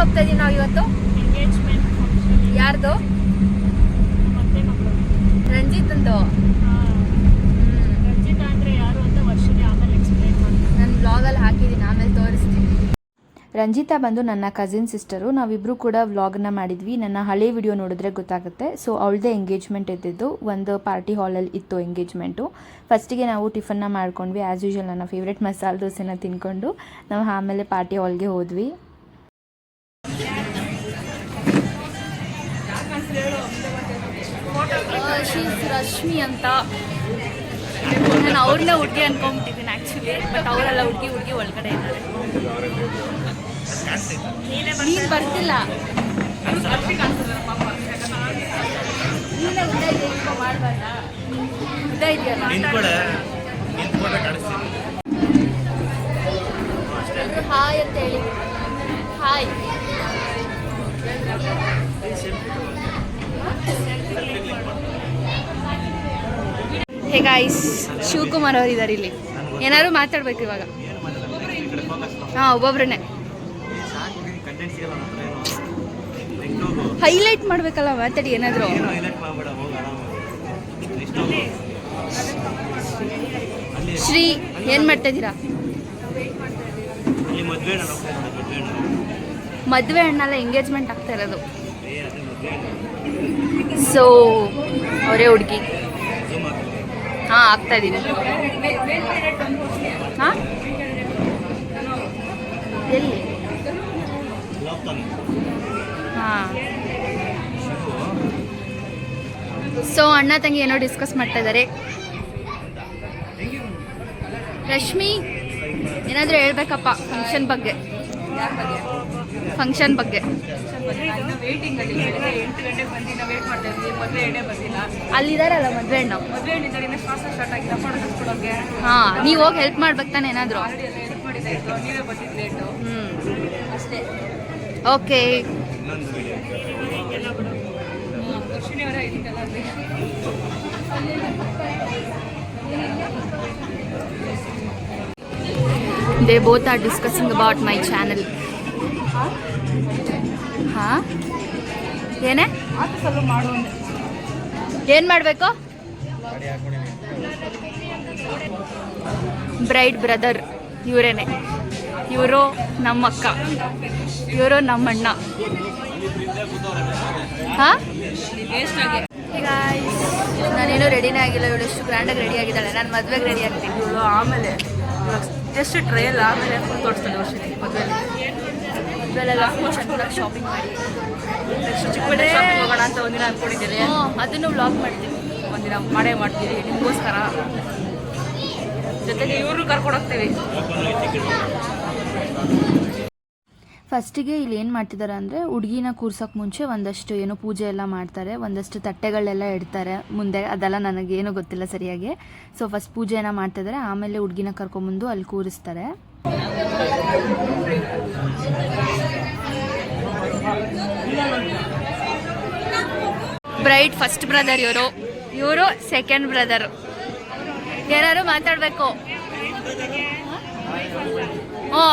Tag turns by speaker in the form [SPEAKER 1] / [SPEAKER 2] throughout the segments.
[SPEAKER 1] ಹೋಗ್ತಾ ಇದೀವಿ ನಾವು ಇವತ್ತು?
[SPEAKER 2] ಎಂಗೇಜ್ಮೆಂಟ್
[SPEAKER 1] ಯಾರ್ದು?
[SPEAKER 2] ಮತ್ತೆ ಮಕ್ಕಳು
[SPEAKER 1] ರಂಜಿತ್ ಅಂದು.
[SPEAKER 2] ರಂಜಿತಾ ಅಂದರೆ ಯಾರು ಅಂತ ವರ್ಷನೇ ಆಮೇಲೆ ಎಕ್ಸ್ಪ್ಲೈನ್ ಮಾಡ್ತೀನಿ.
[SPEAKER 1] ನಾನು ಬ್ಲಾಗಲ್ಲಿ ಹಾಕಿದ್ದೀನಿ, ಆಮೇಲೆ ತೋರಿಸ್ತೀನಿ.
[SPEAKER 3] ರಂಜಿತಾ ಬಂದು ನನ್ನ ಕಸಿನ್ ಸಿಸ್ಟರು. ನಾವಿಬ್ಬರು ಕೂಡ ವ್ಲಾಗ್ನ ಮಾಡಿದ್ವಿ. ನನ್ನ ಹಳೆ ವಿಡಿಯೋ ನೋಡಿದ್ರೆ ಗೊತ್ತಾಗುತ್ತೆ. ಸೊ ಅವಳದೇ ಎಂಗೇಜ್ಮೆಂಟ್ ಇದ್ದಿದ್ದು ಒಂದು ಪಾರ್ಟಿ ಹಾಲಲ್ಲಿ ಇತ್ತು ಎಂಗೇಜ್ಮೆಂಟು. ಫಸ್ಟಿಗೆ ನಾವು ಟಿಫನ್ನ ಮಾಡ್ಕೊಂಡ್ವಿ. ಆ್ಯಸ್ ಯೂಶುವಲ್ ನನ್ನ ಫೇವ್ರೆಟ್ ಮಸಾಲೆ ದೋಸೆನ ತಿನ್ಕೊಂಡು ನಾವು ಆಮೇಲೆ ಪಾರ್ಟಿ ಹಾಲ್ಗೆ ಹೋದ್ವಿ.
[SPEAKER 1] ಶೀಸ್ ರಶ್ಮಿ ಅಂತ. ನಾನು ಅವ್ರನ್ನ ಹುಡುಗಿ ಅನ್ಕೊಂಬಿಟ್ಟಿದ್ದೀನಿ ಆ್ಯಕ್ಚುಲಿ, ಬಟ್ ಅವರೆಲ್ಲ ಹುಡುಗಿ ಒಳಗಡೆ ಇದ್ದಾರೆ. ನೀನು ಬರ್ತಿಲ್ಲ, ನೀನೇ ಉದ್ದ ಇದೆಯಾ ಮಾಡಬಾರ್ದ? ಉದ್ದ ಇದೆಯಲ್ಲ, ಹಾಯ್ ಅಂತ ಹೇಳಿ. ಹಾಯ್. ಹೇ ಗಾಯ್ಸ್, ಶಿವಕುಮಾರ್ ಅವರು ಇದ್ದಾರೆ ಇಲ್ಲಿ. ಏನಾದ್ರು ಮಾತಾಡ್ಬೇಕು ಇವಾಗ. ಹಾಂ, ಒಬ್ಬೊಬ್ರನ್ನೇ ಹೈಲೈಟ್ ಮಾಡ್ಬೇಕಲ್ಲ, ಮಾತಾಡಿ ಏನಾದ್ರು. ಶ್ರೀ, ಏನ್ ಮಾಡ್ತಾ ಇದ್ದೀರಾ? ಮದುವೆ ಹಣ್ಣಲ್ಲ, ಎಂಗೇಜ್ಮೆಂಟ್ ಆಗ್ತಾ ಇರೋದು. ಸೊ ಅವರೇ ಹುಡುಗಿ. ಹಾಂ, ಆಗ್ತಾ ಇದ್ದೀನಿ. ಹಾಂ, ಎಲ್ಲಿ? ಹಾಂ. ಸೊ ಅಣ್ಣ ತಂಗಿ ಏನೋ ಡಿಸ್ಕಸ್ ಮಾಡ್ತಾ ಇದ್ದಾರೆ. ರಶ್ಮಿ, ಏನಾದರೂ ಹೇಳ್ಬೇಕಪ್ಪ ಫಂಕ್ಷನ್ ಬಗ್ಗೆ. ಫಂಕ್ಷನ್ ಬಗ್ಗೆ ಅಲ್ಲಿದಾರಲ್ಲ ಮದುವೆ ಹೆಣ್ಣು. ಹಾಂ, ನೀವು ಹೋಗಿ ಹೆಲ್ಪ್ ಮಾಡ್ಬೇಕು ತಾನೆ ಏನಾದರೂ. ಅಷ್ಟೇ. Okay. They both are discussing about my channel. ಹಾಂ, ಏನೇ ಏನು ಮಾಡಬೇಕು? ಬ್ರೈಡ್ ಬ್ರದರ್ ಇವರೇನೆ. ಇವರು ನಮ್ಮ ಅಕ್ಕ, ಇವರು ನಮ್ಮಣ್ಣ. ಹಾಂ, ನಾನೇನು ರೆಡಿನೇ ಆಗಿಲ್ಲ. ಇವಳು ಎಷ್ಟು ಗ್ರ್ಯಾಂಡಾಗಿ ರೆಡಿ ಆಗಿದ್ದಾಳೆ. ನಾನು ಮದುವೆಗೆ ರೆಡಿ ಆಗ್ತೀನಿ. ಇವಳು ಆಮೇಲೆ ಜಸ್ಟ್ ಟ್ರಯಲ್, ಆಮೇಲೆ ಫುಲ್ ತೋರಿಸ್ತಾಳೆ ವರ್ಷಕ್ಕೆ. ಮದುವೆಲೆಲ್ಲ ಫುಲ್ ಚೆನ್ನಾಗಿ ಶಾಪಿಂಗ್ ಮಾಡಿ ನೆಕ್ಸ್ಟ್ ಚಿಕ್ಕಪೇಟೆ ಶಾಪಿಂಗ್ ಹೋಗೋಣ ಅಂತ ಒಂದಿನ ಅಂದ್ಕೊಂಡಿದ್ದೀರಿ. ಅದನ್ನು ವ್ಲಾಗ್ ಮಾಡ್ತೀವಿ, ಒಂದಿನ ಮಾಡೇ ಮಾಡ್ತೀವಿ ನಿಮಗೋಸ್ಕರ. ಜೊತೆಗೆ ಇವ್ರನ್ನೂ ಕರ್ಕೊಂಡು ಹೋಗ್ತೀವಿ.
[SPEAKER 3] ಫಸ್ಟಿಗೆ ಇಲ್ಲಿ ಏನು ಮಾಡ್ತಿದ್ದಾರೆ ಅಂದರೆ, ಹುಡುಗಿನ ಕೂರ್ಸೋಕ್ಕೆ ಮುಂಚೆ ಒಂದಷ್ಟು ಏನೋ ಪೂಜೆ ಎಲ್ಲ ಮಾಡ್ತಾರೆ, ಒಂದಷ್ಟು ತಟ್ಟೆಗಳೆಲ್ಲ ಇಡ್ತಾರೆ ಮುಂದೆ. ಅದೆಲ್ಲ ನನಗೇನು ಗೊತ್ತಿಲ್ಲ ಸರಿಯಾಗಿ. ಸೊ ಫಸ್ಟ್ ಪೂಜೆನ ಮಾಡ್ತಿದ್ದಾರೆ, ಆಮೇಲೆ ಹುಡುಗಿನ ಕರ್ಕೊಂಬಂದು ಅಲ್ಲಿ ಕೂರಿಸ್ತಾರೆ.
[SPEAKER 1] ಬ್ರೈಡ್ ಫಸ್ಟ್ ಬ್ರದರ್ ಇವರು, ಇವರು ಸೆಕೆಂಡ್ ಬ್ರದರ್. ಯಾರು ಮಾತಾಡಬೇಕು?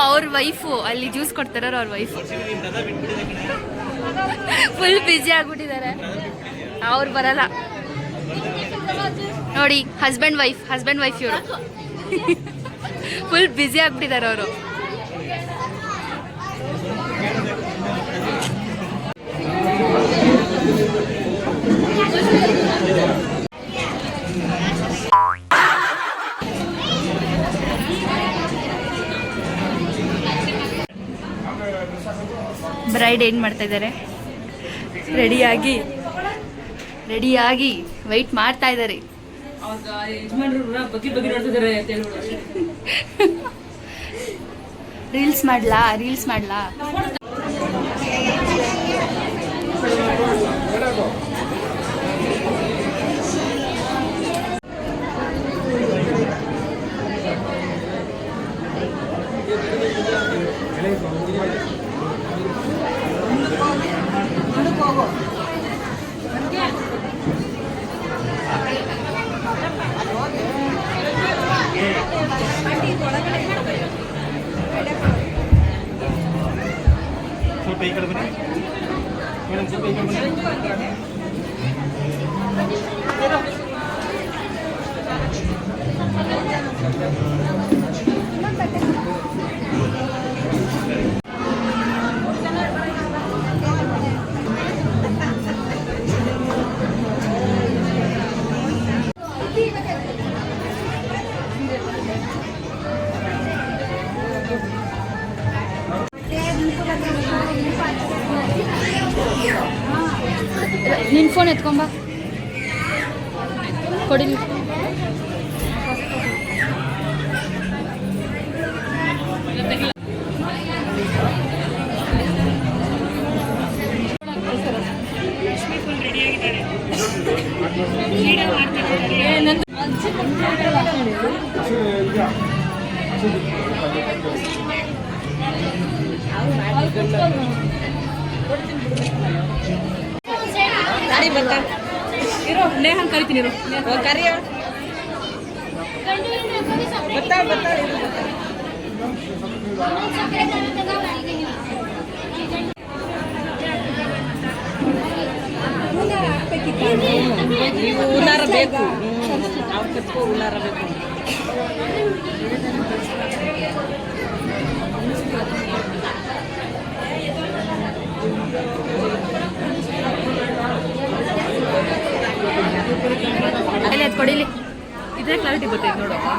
[SPEAKER 1] ಅವ್ರ ವೈಫು ಅಲ್ಲಿ ಜ್ಯೂಸ್ ಕೊಡ್ತಾರ, ಅವ್ರ ವೈಫು ಫುಲ್ ಬ್ಯುಸಿ ಆಗ್ಬಿಟ್ಟಿದ್ದಾರೆ. ಅವ್ರು ಬರಲ್ಲ ನೋಡಿ. ಹಸ್ಬೆಂಡ್ ವೈಫ್ ಇವರು ಫುಲ್ ಬ್ಯುಸಿ ಆಗ್ಬಿಟ್ಟಿದ್ದಾರೆ ಅವರು. ಬ್ರೈಡ್ ಏನು ಮಾಡ್ತಾ ಇದ್ದಾರೆ? ರೆಡಿಯಾಗಿ ವೆಯ್ಟ್ ಮಾಡ್ತಾ ಇದ್ದಾರೆ. ರೀಲ್ಸ್ ಮಾಡ್ಲಾ?
[SPEAKER 4] ಸ್ವಲ್ಪ ಈ ಕಡೆ ಬನ್ನಿ ಮೇಡಮ್, ಸ್ವಲ್ಪ ಈ ಕಡೆ ಬನ್ನಿ.
[SPEAKER 3] ನಿನ್ನ ಫೋನ್ ಎತ್ಕೊಂಬ ಕೊಡಿಲಿ.
[SPEAKER 2] ಲಕ್ಷ್ಮಿ ಫುಲ್ ರೆಡಿ ಆಗಿದ್ದಾಳೆ. ವಿಡಿಯೋ ಮಾಡ್ತಿದ್ದಾರೆ.
[SPEAKER 5] ಗಾಡಿ ಬರ್ತಾ ಇರೋ ನೇಹನ್ ಕರಿತೀನಿ ಇರು ಕರಿಯ ಬರ್ತಾ ಬರ್ತಾ ನೀವು ಉಲಾರ ಬೇಕು, ಅವ್ರ ಕತ್ಕೋ ಉಲಾರ ಬೇಕು.
[SPEAKER 3] ಅಲ್ಲಿ ಅದು ಕೊಡಿಲಿ.
[SPEAKER 5] ಇದೇ ಕ್ಲಾರಿಟಿ ಗೊತ್ತೈತೆ ನೋಡಪ್ಪ.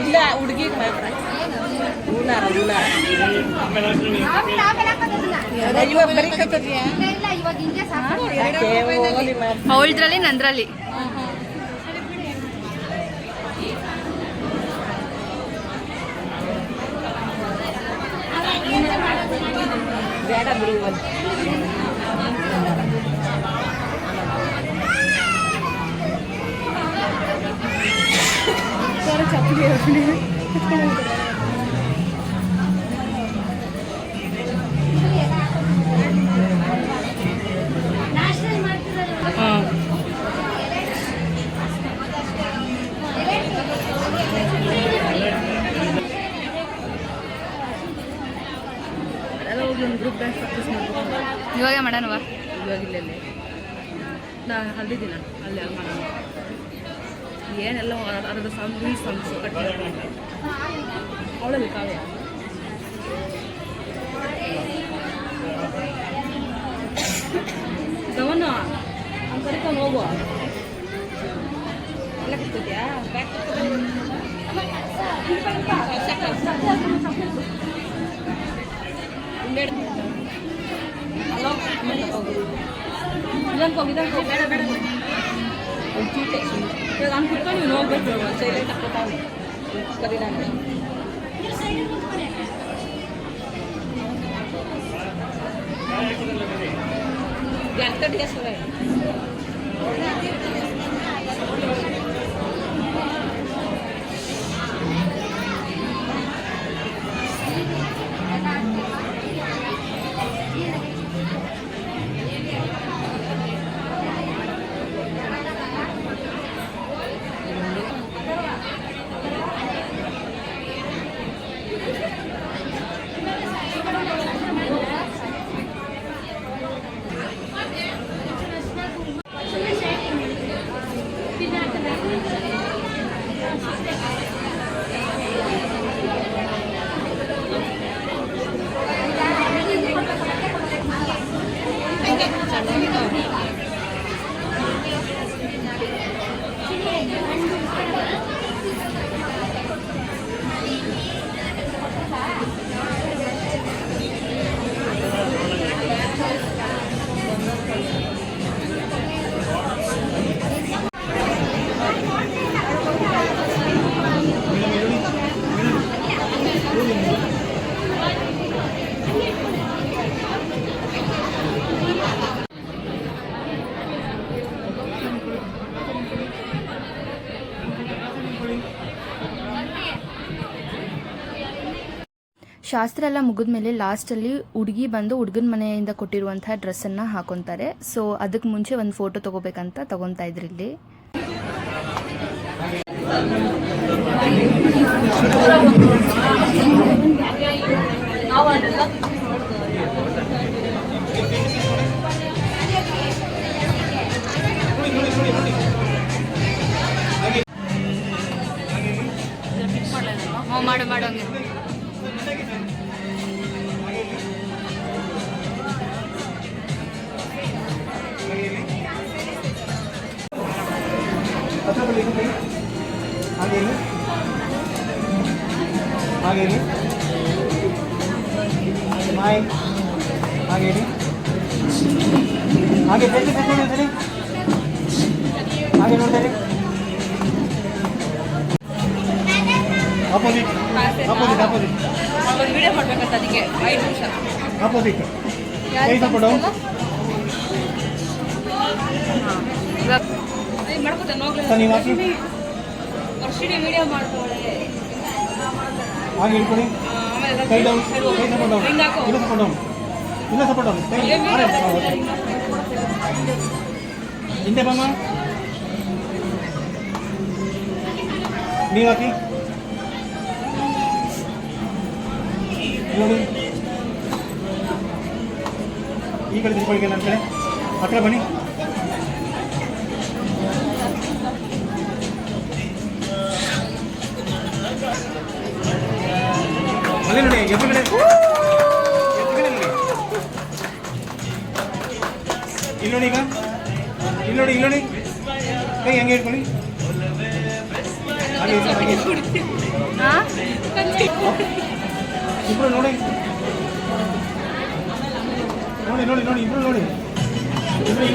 [SPEAKER 5] ಇಲ್ಲ ಹುಡುಗಿಗೆ ಮಾತ್ರ ಉಲಾರ ಉಲಾರ ಇವಾಗ ಬರೀ ಕತ್ತದ್ಯಾ
[SPEAKER 3] ಅವಳದ್ರಲ್ಲಿ ನಂದ್ರಲ್ಲಿ
[SPEAKER 5] ಬೇಡ ಬಿಡು. ಒಂದು ಗ್ರೂಪ್ ಡ್ಯಾನ್ಸ್ ಪ್ರಾಕ್ಟೀಸ್ ಮಾಡ್ಬೇಕು.
[SPEAKER 3] ಇವಾಗ ಮಾಡೋಣವಾ?
[SPEAKER 5] ಇವಾಗ ಇಲ್ಲೇ ನಾನು ಅಲ್ಲಿದ್ದೀನ ಅಲ್ಲಿ ಅಲ್ಲಿ ಮಾಡೋಣ. ಏನೆಲ್ಲ ಅರ್ಧ ಸಾಂಗ್ ರೀಲ್ ಸಾಂಗ್ಸ್ ಕಟ್ ಅವಳಲ್ಲಿ ಕಾವ್ಯ ಗಮನ ಅವ್ನು ಕರ್ಕೊಂಡು ಹೋಗುವ ಎಲ್ಲ ಕಟ್ಕೋದ್ಯಾ ಬ್ಯಾಗ್ ಇದಕ್ಕೆ ಹೋಗಿ ಬೇಡ ಬೇಡ ಒಂದು ಚೀಟೆ ಇವಾಗ ಅವ್ನು ಕುತ್ಕೊಂಡು ನೀವು ಹೋಗ್ಬೇಕು. ಸೈಲೆಂಟ್ ಹಾಕೋತಾವೆ ಕರಿ ನಾನು ಗ್ಯಾರ್ತಡಿಗೆ ಸರ
[SPEAKER 3] ಶಾಸ್ತ್ರ ಎಲ್ಲ ಮುಗಿದ್ಮೇಲೆ ಲಾಸ್ಟಲ್ಲಿ ಹುಡುಗಿ ಬಂದು ಹುಡುಗನ ಮನೆಯಿಂದ ಕೊಟ್ಟಿರುವಂತಹ ಡ್ರೆಸ್ಸನ್ನು ಹಾಕೊತಾರೆ. ಸೊ ಅದಕ್ಕೆ ಮುಂಚೆ ಒಂದು ಫೋಟೋ ತೊಗೋಬೇಕಂತ ತೊಗೊತಾ ಇದ್ರು ಇಲ್ಲಿ.
[SPEAKER 1] ನಾವು ಮಾಡು ಮಾಡು ಹಂಗೆ.
[SPEAKER 4] ಹಾಗೆ ಬಾಯ್ ಹಾಗೆ ಹಾಗೆ ಸರಿ ಹಾಗೆ ನೋಡ್ತಾರೆ ಆಪೋಸಿಟ್ ಆಪೋಸಿಟ್ ಆಪೋಸಿಟ್
[SPEAKER 5] ಒಂದು ವಿಡಿಯೋ ಮಾಡ್ಬೇಕಂತ ಅದಕ್ಕೆ 5 ನಿಮಿಷ
[SPEAKER 4] ಆಪೋಸಿಟ್ ಕೈ ಸಪೋರ್ಟ್
[SPEAKER 5] ಮಾಡ್ಕೊತಾನೆ
[SPEAKER 4] ಸರ್ ನೀವು ಹಾಕಿ
[SPEAKER 5] ವರ್ಷಿಡಿ ವಿಡಿಯೋ ಮಾಡ್ಕೊಳ್ಳಿ
[SPEAKER 4] ಹಾಗೆ ಹಿಡ್ಕೊಳ್ಳಿ ಕೈ ಡೌನ್ ಕೈ ಸಪೋರ್ಟ್ ಡೌನ್ ಇಲ್ಲ ಸಪೋರ್ಟ್ ಡೌನ್ ಇಲ್ಲ ಸಪೋರ್ಟ್ ಡೌನ್ ಹಿಂದೆ ಬಮ್ಮ ನೀವು ಹಾಕಿ ನೋಡಿ ಈ ಕಡೆ ತಿಳ್ಕೊಳಿಕೆ ನನ್ನ ಕಡೆ ಹತ್ರ ಬನ್ನಿ ಅಲ್ಲೇ ನೋಡಿ ಎಪ್ಪು ಕಡೆ ಇಲ್ಲಿ ನೋಡಿ ಈಗ ಇಲ್ಲಿ ನೋಡಿ ಇಲ್ಲಿ ನೋಡಿ ಕೈ ಹೆಂಗೆ ಇಟ್ಕೊಳ್ಳಿ ಹಾಗೆ ಹಾಗೆ ಇಬ್ರು ನೋಡಿ ನೋಡಿ ನೋಡಿ ನೋಡಿ ಇಬ್ರು ನೋಡಿ ಇಬ್ರು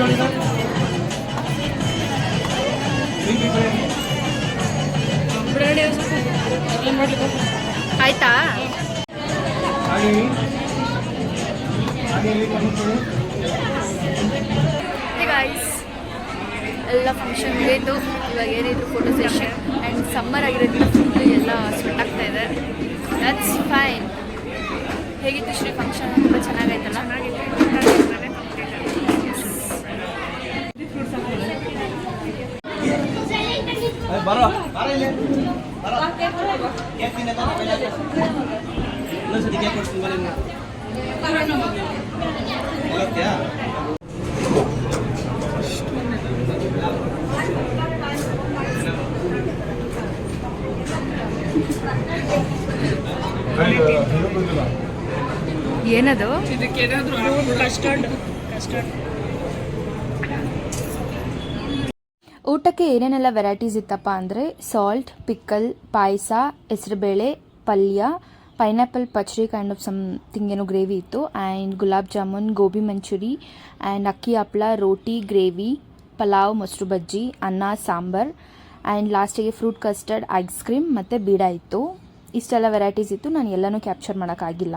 [SPEAKER 4] ನೋಡಿ
[SPEAKER 1] ಆಯ್ತಾ?
[SPEAKER 4] ಹಾಗೆ ಹಾಗೆ ಕಣ್ಣು
[SPEAKER 1] ಗೈಸ್ ಎಲ್ಲ ಫಂಕ್ಷನ್ ಮುಗಿಯಿತು. ಇವಾಗ ಏನಿದ್ರು ಫೋಟೋ ಸೆಷನ್ ಆ್ಯಂಡ್ ಸಮ್ಮರ್ ಆಗಿರೋದ್ರಿಂದ ಫುಲ್ ಎಲ್ಲ ಸ್ವೆಟ್ ಆಗ್ತಾ ಇದೆ. That's fine. ಹೇಗಿತ್ತು ಶ್ರೀ ಫಂಕ್ಷನ್? ತುಂಬ ಚೆನ್ನಾಗೈತಲ್ಲ?
[SPEAKER 4] ಬರೋ
[SPEAKER 1] ಏನದು?
[SPEAKER 3] ಊಟಕ್ಕೆ ಏನೇನೆಲ್ಲ ವೆರೈಟೀಸ್ ಇತ್ತಪ್ಪ ಅಂದರೆ ಸಾಲ್ಟ್, ಪಿಕ್ಕಲ್, ಪಾಯಸ, ಹೆಸರುಬೇಳೆ, ಪಲ್ಯ, ಪೈನಾಪಲ್ ಪಚಡಿ ಕೈಂಡ್ ಆಫ್ ಸಮಥಿಂಗ್ ಏನೋ ಗ್ರೇವಿ ಇತ್ತು, ಆ್ಯಂಡ್ ಗುಲಾಬ್ ಜಾಮೂನ್, ಗೋಬಿ ಮಂಚೂರಿ, ಆ್ಯಂಡ್ ಅಕ್ಕಿ ಹಪ್ಪಳ, ರೋಟಿ, ಗ್ರೇವಿ, ಪಲಾವ್, ಮೊಸರು ಬಜ್ಜಿ, ಅನ್ನ, ಸಾಂಬಾರ್, ಆ್ಯಂಡ್ ಲಾಸ್ಟಿಗೆ ಫ್ರೂಟ್ ಕಸ್ಟರ್ಡ್, ಐಸ್ ಕ್ರೀಮ್ ಮತ್ತು ಬೀಡ ಇತ್ತು. ಇಷ್ಟೆಲ್ಲ ವೆರೈಟೀಸ್ ಇತ್ತು. ನಾನು ಎಲ್ಲನೂ ಕ್ಯಾಪ್ಚರ್ ಮಾಡೋಕ್ಕಾಗಿಲ್ಲ.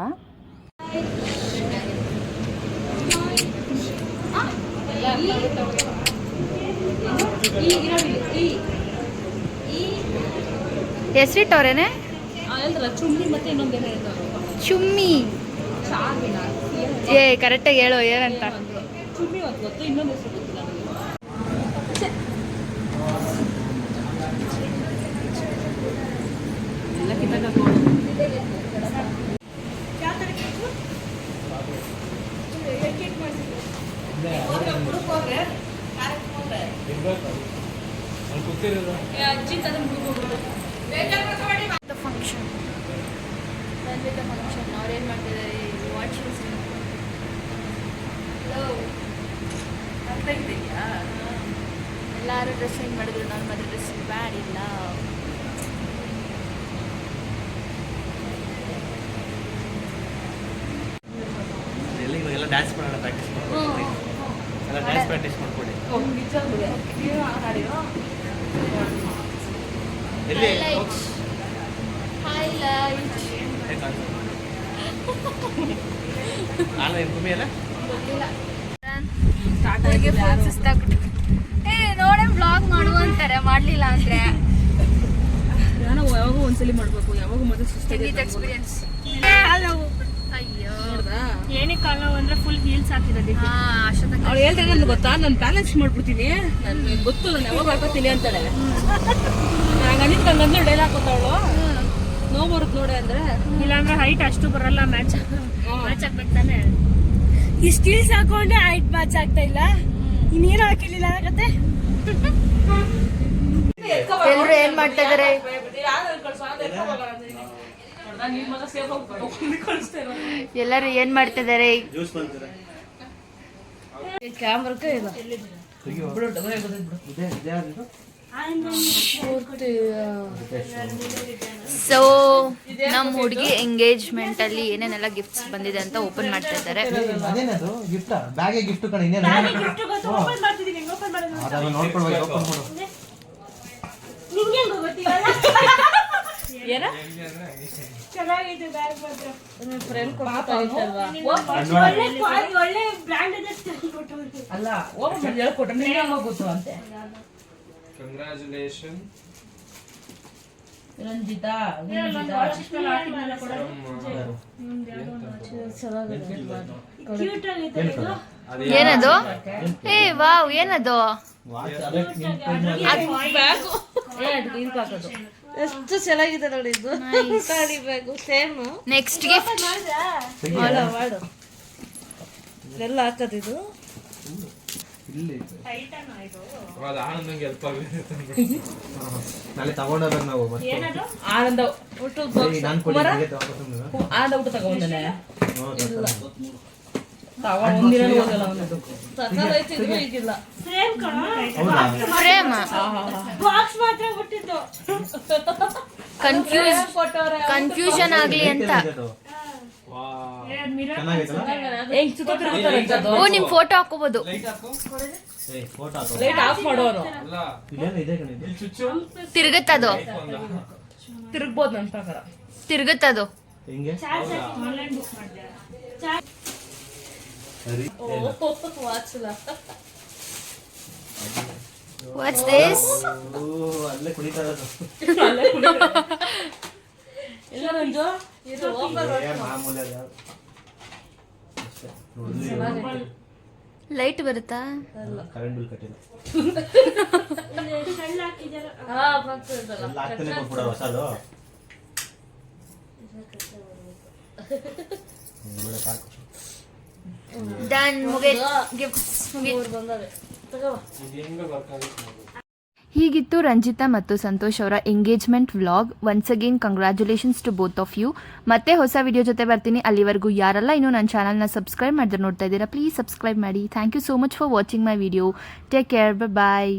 [SPEAKER 1] ಹೆಸರಿಟ್ಟವ್ರೇನೆ
[SPEAKER 5] ಚುಮ್ಮಿ ಮತ್ತೆ ಇನ್ನೊಂದೇನೋ
[SPEAKER 1] ಚುಮ್ಮಿ. ಏ ಕರೆಕ್ಟಾಗಿ ಹೇಳು ಏನಂತ.
[SPEAKER 5] ಚುಮ್ಮಿ ಒಂದು ಗೊತ್ತು, ಇನ್ನೊಂದು ಹೆಸರು ಗೊತ್ತಿಲ್ಲ ನನಗೆ. ಎಲ್ಲ ಕಿತ್ತಾಕ
[SPEAKER 1] ಫಂಕ್ಷನ್ ಬಂದಿದ್ದ ಫಂಕ್ಷನ್ ಅವ್ರೇನು ಮಾಡ್ತಿದ್ದಾರೆ? ವಾಚ್ ಅರ್ಥ ಇದೆಯಾ? ಎಲ್ಲರೂ ಡ್ರೆಸ್ ಚೇಂಜ್ ಮಾಡಿದ್ರು. ನಾನು ಮತ್ತೆ ಡ್ರೆಸ್ ಬ್ಯಾಡಿಲ್ಲ.
[SPEAKER 4] ಇವಾಗೆಲ್ಲ ಡ್ಯಾನ್ಸ್ ಮಾಡೋಣ ಪ್ರಾಕ್ಟೀಸ್ ಮಾಡ್ಕೊಡಿ. ಎಲ್ಲ ಡ್ಯಾನ್ಸ್ ಪ್ರಾಕ್ಟೀಸ್ ಮಾಡ್ಕೊಡಿ. ಎಲ್ಲಿ ಆನ್ಲೈನ್ ಭೂಮಿ ಅಲ್ಲ
[SPEAKER 1] ಸುಸ್ತಾಗ್ಬಿಟ್ಟು ನೋಡೇ ಬ್ಲಾಗ್ ಮಾಡು ಅಂತಾರೆ, ಮಾಡಲಿಲ್ಲ ಅಂದರೆ
[SPEAKER 5] ನಾನು ಯಾವಾಗೂ ಒಂದ್ಸಲಿ ಮಾಡಬೇಕು. ಯಾವಾಗೂ ಮತ್ತೆ ಸುಸ್ತಾಗಿ
[SPEAKER 1] ಎಕ್ಸ್ಪೀರಿಯನ್ಸ್. ಅಯ್ಯೋ
[SPEAKER 2] ಏನಕ್ಕಾಗ ಅಂದ್ರೆ ಫುಲ್ ಹೀಲ್ಸ್ ಹಾಕಿರೋದು.
[SPEAKER 5] ಅವ್ಳು ಹೇಳ್ತಾನೆ ನನ್ಗೆ ಗೊತ್ತಾ, ನಾನು ಬ್ಯಾಲೆನ್ಸ್ ಮಾಡ್ಬಿಡ್ತೀನಿ, ನನ್ಗೆ ಗೊತ್ತು ನಾನು ಯಾವಾಗ ಹಾಕೋತೀನಿ ಅಂತಾಳೆ. ನಂಗೆ ಅಂದಿದ್ದು ಡೈಲಾಗ್ ಹಾಕೋತಾವಳು. ನೋವು ಬರುತ್ತೆ ನೋಡಿ ಅಂದ್ರೆ
[SPEAKER 2] ಇಲ್ಲಾಂದ್ರೆ ಹೈಟ್ ಅಷ್ಟು ಬರಲ್ಲ ಮ್ಯಾಚ್ ಆಗ್ಬೇಕು ತಾನೆ. ಈ ಸ್ಟೀಲ್ಸ್ ಹಾಕೊಂಡೆ ಹೈಟ್ ಮ್ಯಾಚ್ ಆಗ್ತಾ ಇಲ್ಲ, ಇನ್ನೇನು ಹಾಕಿರ್ಲಿಲ್ಲ ಆಗತ್ತೆ.
[SPEAKER 1] ಎಲ್ರು ಏನ್ ಮಾಡ್ತಾ ಇದಾರೆ? ಎಲ್ಲರೂ ಏನ್ ಮಾಡ್ತಾ ಇದಾರೆ?
[SPEAKER 5] ಕ್ಯಾಮ್ರಕ್ಕೆ ಇಲ್ಲ
[SPEAKER 1] ಸೊ ನಮ್ಮ ಹುಡುಗಿ ಎಂಗೇಜ್ಮೆಂಟ್ ಅಲ್ಲಿ ಏನೇನೆಲ್ಲ ಗಿಫ್ಟ್ಸ್ ಬಂದಿದೆ ಅಂತ ಓಪನ್ ಮಾಡ್ತಾ ಇದ್ದಾರೆ.
[SPEAKER 4] ಅದೇನದು ಗಿಫ್ಟ್? ಬ್ಯಾಗೆ ಗಿಫ್ಟ್ ಕಣ, ಇನ್ನೇನು ಅದನ್ನ ನೋಡ್ಕೊಳ್ಬೇಕು. ಓಪನ್ ಮಾಡು.
[SPEAKER 5] ಏನ
[SPEAKER 2] ಚೆನ್ನಾಗಿದೆ ಬ್ಯಾಗ್ ಮಾತ್ರ.
[SPEAKER 5] ಫ್ರೆಂಡ್
[SPEAKER 2] ಒಳ್ಳೆ ಬ್ರ್ಯಾಂಡ್
[SPEAKER 5] ಅಲ್ಲ ಓಪನ್ ಹೇಳ್ಕೊಟ್ರೆ ನಿಂಗೆ ಗೊತ್ತು ಅಂತೆ.
[SPEAKER 6] ಕಂಗ್ರಾಚುಲೇಷನ್
[SPEAKER 5] ರಂಜಿತಾ
[SPEAKER 1] ಏನದು? ಏ ವಾವ್, ಏನದು?
[SPEAKER 5] ಎಷ್ಟು ಚೆನ್ನಾಗಿದೆ ನೋಡಿ ಇದು. ಬ್ಯಾಗು ಸೇಮ್
[SPEAKER 1] ನೆಕ್ಸ್ಟ್ ಗಿಫ್ಟ್
[SPEAKER 5] ಮಾಡು ಎಲ್ಲ ಹಾಕೋದಿದು.
[SPEAKER 6] ಅದು ಆನಂದಂಗೆ ಹೆಲ್ಪ್ ಆಗಿದೆ.
[SPEAKER 4] ನಾಳೆ ತಗೊಂಡೋದಾಗ ನಾವು ಮತ್ತೆ
[SPEAKER 5] ಆನಂದ ಊಟ
[SPEAKER 4] ನಾನು
[SPEAKER 5] ಕುಮಾರ ಆನಂದ ಊಟ ತಗೊಂಡೇನೆ ಒಂದಿನ ಹೋಗಲ್ಲ ಅವನದು ಸಕ್ಕತ್ತಾಯ್ತಿದ್ರು ಈಗಿಲ್ಲ.
[SPEAKER 1] ಫ್ರೇಮ್
[SPEAKER 2] ಬಾಕ್ಸ್ ಮಾತ್ರ ಬಿಟ್ಟಿದ್ದು.
[SPEAKER 1] ಕನ್ಫ್ಯೂಷನ್ ಆಗ್ಲಿ ಅಂತ.
[SPEAKER 5] ಹೆಂಗ್ ಸುತ್ತ ತಿರುಗುತ್ತಾರೆ ಅಂತದ್ದು.
[SPEAKER 1] ಓ, ನಿಮ್ ಫೋಟೋ ಹಾಕೋಬಹುದು.
[SPEAKER 5] ಲೈಟ್ ಆಫ್ ಮಾಡೋರು
[SPEAKER 1] ತಿರುಗುತ್ತದು,
[SPEAKER 5] ತಿರುಗ್ಬೋದು ನನ್ನ ಪ್ರಕಾರ.
[SPEAKER 1] ತಿರುಗುತ್ತದು.
[SPEAKER 4] ಹಿಂಗೆ
[SPEAKER 1] ವಾಟ್ಸ್ ದಿಸ್?
[SPEAKER 4] ಅಲ್ಲೇ ಕುಡಿತಾ ಇರೋದು.
[SPEAKER 5] ಇಲ್ಲ ರಂಜು ಇದು
[SPEAKER 4] ಮಾಮೂಲಿ ಅದ.
[SPEAKER 1] ಲೈಟ್ ಬರುತ್ತಾ?
[SPEAKER 4] ಕರೆಂಟ್ ಬಿಲ್ ಕಟ್ಟಿಲ್ಲ.
[SPEAKER 5] ಹಾ ಬರ್ತದಲ್ಲ
[SPEAKER 4] ಎಲ್ಲ ಆಗ್ತಾನೆ ಕೊಟ್ಬಿಡ ಹೊಸದು. ಸಾಕು.
[SPEAKER 1] ಡನ್, ಗಿಫ್ಟ್ಸ್
[SPEAKER 5] ಬಂದವೆ ತಗೋ.
[SPEAKER 6] ಹೆಂಗೆ ಬರ್ಕಾಗಿತ್ತು.
[SPEAKER 3] ಹೀಗಿತ್ತು ರಂಜಿತಾ ಮತ್ತು ಸಂತೋಷ್ ಅವರ engagement vlog. Once again congratulations to both of you. ಮತ್ತೆ ಹೊಸ ವಿಡಿಯೋ ಜೊತೆ ಬರ್ತೀನಿ. ಅಲ್ಲಿವರೆಗೂ ಯಾರೆಲ್ಲ ಇನ್ನೂ ನನ್ನ ಚಾನಲ್ನ ಸಬ್ಸ್ಕ್ರೈಬ್ ಮಾಡಿದ್ರೆ ನೋಡ್ತಾ ಇದ್ದೀರಾ, ಪ್ಲೀಸ್ ಸಬ್ಸ್ಕ್ರೈಬ್ ಮಾಡಿ. Thank you so much for watching my video. Take care, bye.